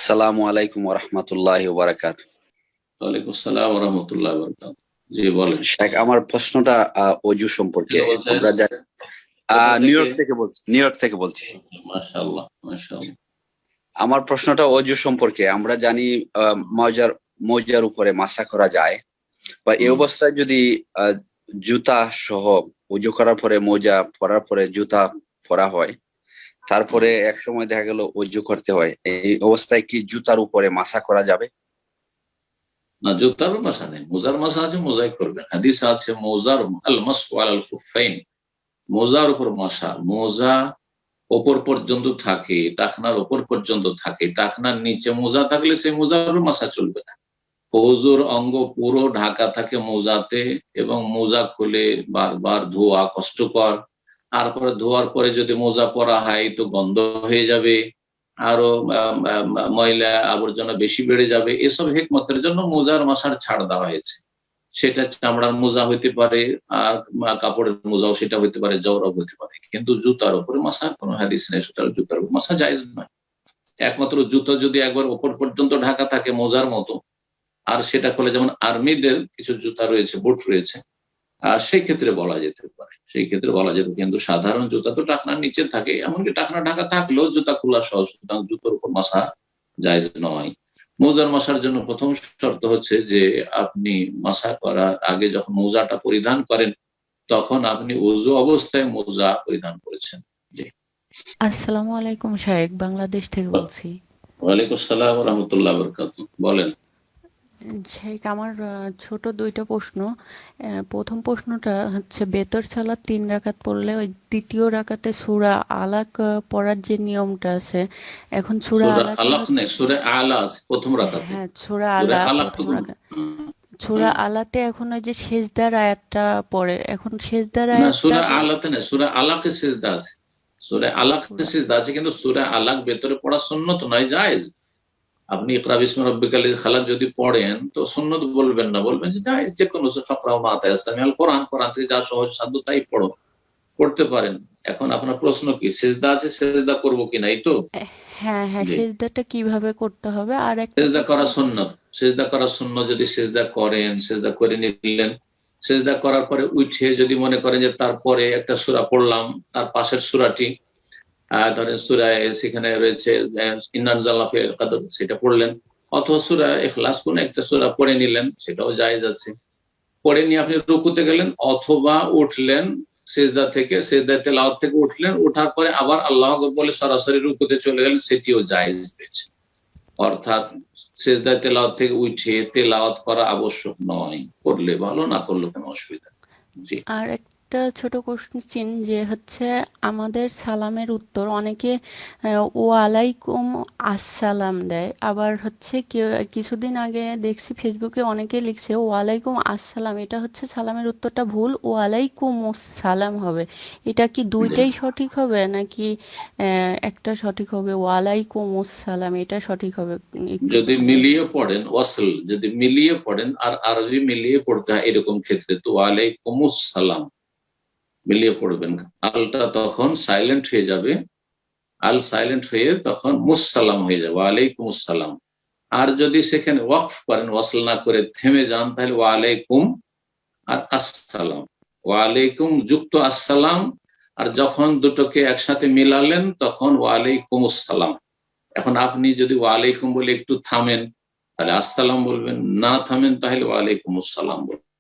আসসালামু আলাইকুম ওয়া রাহমাতুল্লাহি ওয়া বারাকাতুহু। ওয়ালাইকুম আসসালাম ওয়া রাহমাতুল্লাহি ওয়া বারাকাতুহু। জি বলেন। শেখ, আমার প্রশ্নটা অজু সম্পর্কে। থেকে বলছেন? আমরা যা কোথা থেকে? নিউ ইয়র্ক থেকে বলছি। মাশাআল্লাহ, মাশাআল্লাহ। আমার প্রশ্নটা অজু সম্পর্কে। আমরা জানি মৌজার উপরে মাসা করা যায়, বা এই অবস্থায় যদি জুতা সহ অজু করার পরে মোজা পরার পরে জুতা পরা হয়, তারপরে এক সময় দেখা গেল অজু করতে হয়, এই অবস্থায় কি জুতার উপরে মাসা করা যাবে? না, জুতার মাসা নেই, মোজার মাসা আছে, মোজাই করবেন। হাদিস আছে মোজার আল মাসু আলাল খুফাইন, মোজার উপর মাসা। মোজা ওপর পর্যন্ত থাকে, টাকনার ওপর পর্যন্ত থাকে, টাকনার নিচে মোজা থাকলে সেই মোজার উপর মাসা চলবে না। ওযুর অঙ্গ পুরো ঢাকা থাকে মোজাতে, এবং মোজা খুলে বারবার ধোয়া কষ্টকর। তারপরে ধোয়ার পরে যদি মোজা পরা হয় তো গন্ধ হয়ে যাবে, আরো ময়লা আবর্জনা বেশি বেড়ে যাবে। এসব হিকমতের জন্য মোজার মাসার ছাড় দেওয়া হয়েছে। সেটা চামড়ার মোজা হইতে পারে, আর কাপড়ের মোজাও সেটা হইতে পারে, জওরাব হইতে পারে। কিন্তু জুতার উপরে মাসা কোনো হাদিস নেই, সুতরাং জুতার উপর মাসা জায়েজ নয়। একমাত্র জুতা যদি একবার উপর পর্যন্ত ঢাকা থাকে মোজার মতো, আর সেটা খুলে, যেমন আর্মিদের কিছু জুতা রয়েছে, বুট রয়েছে, সেই ক্ষেত্রে বলা যেতে পারে, সেই ক্ষেত্রে বলা যেত। কিন্তু সাধারণ জুতা তো টাকনার নিচে থাকে, এমনকি টাকনা ঢাকা থাকলেও জুতা খোলা সহজ, সুতরাং জুতোর উপর মাসা জায়েজ নয়। মোজার মাসার জন্য প্রথম শর্ত হচ্ছে যে আপনি মাসা করার আগে যখন মোজাটা পরিধান করেন, তখন আপনি ওযু অবস্থায় মোজা পরিধান করেছেন। জি। আসসালামু আলাইকুম শায়েখ, বাংলাদেশ থেকে বলছি। ওয়ালাইকুম আসসালাম ওয়া রাহমাতুল্লাহি ওয়া বারাকাতুহু। বলেন। শায়েখ, আমার ছোট দুইটা প্রশ্ন। প্রথম প্রশ্নটা হচ্ছে, বেতর সালাত 3 রাকাত পড়লে ওই দ্বিতীয় রাকাতে সূরা আলাক পড়ার যে নিয়মটা আছে, এখন সূরা আলাক নেই, সূরা আলা আছে প্রথম রাকাতে। হ্যাঁ, সূরা আলা প্রথম রাকাত। সূরা আলাতে এখন ওই যে সেজদার আয়াতটা পড়ে, এখন সেজদার না, আয়াতটা সূরা আলাতে না, সূরা আলাকে সিজদা আছে। সূরা আলাকে সিজদা আছে, কিন্তু সূরা আলাক ভেতরে পড়া সুন্নত নয়, জায়েজ। আপনি ইকরা বিসমি রাব্বিকাল্লাযী খালাক যদি পড়েন তো সুন্নত বলবেন না, বলবেন যে জায়েজ, যে কোনো ফাকরাউ মা তায়াসসারা মিনাল কোরআন, কোরআন থেকে যা সহজ সাধ্য তাই পড়ো, পড়তে পারেন। এখন আপনার প্রশ্ন কি, সিজদা আছে, সিজদা করব কিনা, এই তো? হ্যাঁ হ্যাঁ, সেজদাটা কিভাবে করতে হবে? আর একটা সিজদা করা সুন্নত, সিজদা করা সুন্নত। যদি সিজদা করেন, সিজদা করে নিলেন, সিজদা করার পরে উঠে যদি মনে করেন যে তারপরে একটা সূরা পড়লাম, তার পাশের সূরাটি ধরেন সূরায়ে সেখানে রয়েছে ইন্না আনজালনা ফি কদর, সেটা পড়লেন, অথবা সূরা ইখলাস কোন একটা সূরা পড়ে নিলেন, সেটাও জায়েজ আছে। পড়ে নিয়ে আপনি রুকুতে গেলেন, অথবা উঠলেন সিজদা থেকে, সিজদা তেলাওয়াত থেকে উঠলেন, ওঠার পরে আবার আল্লাহু আকবার বলে সরাসরি রুকুতে চলে গেলেন, সেটিও জায়েজ রয়েছে। অর্থাৎ সিজদা তেলাওয়াত থেকে উঠে তেলাওয়াত করা আবশ্যক নয়, করলে ভালো, না করলে কোনো অসুবিধা নেই। জি। আর একটা ছোট কোশ্চেন, যে হচ্ছে আমাদের সালামের উত্তর অনেকে ওয়ালাইকুম আসসালাম দেয়, আবার হচ্ছে কেউ কিছুদিন আগে দেখছি ফেসবুকে অনেকে লিখছে ওয়ালাইকুম আসসালাম, এটা হচ্ছে সালামের উত্তরটা ভুল, ওয়ালাইকুম সালাম হবে। এটা কি দুইটাই সঠিক হবে, নাকি একটা সঠিক হবে, ওয়ালাইকুম আসসালাম এটা সঠিক হবে? যদি মিলিয়ে পড়েন, ওয়াসল যদি মিলিয়ে পড়েন, আর আরবি মিলিয়ে পড়তে হয় এরকম ক্ষেত্রে, তো ওয়ালাইকুমুস সালাম মিলিয়ে পড়বেন। আলটা তখন সাইলেন্ট হয়ে যাবে, আল সাইলেন্ট হয়ে তখন মুসালাম হয়ে যাবে, ওয়ালাইকুম আসসালাম। আর যদি সেখানে ওয়াকফ করেন, ওয়াসল না করে থেমে যান, তাহলে ওয়ালাইকুম আর আসসালাম, ওয়ালাইকুম যুক্ত আসসালাম। আর যখন দুটোকে একসাথে মিলালেন তখন ওয়ালাইকুম আসসালাম। এখন আপনি যদি ওয়ালাইকুম বলে একটু থামেন, তাহলে আসসালাম বলবেন, না থামেন তাহলে ওয়ালাইকুম আসসালাম বলবেন।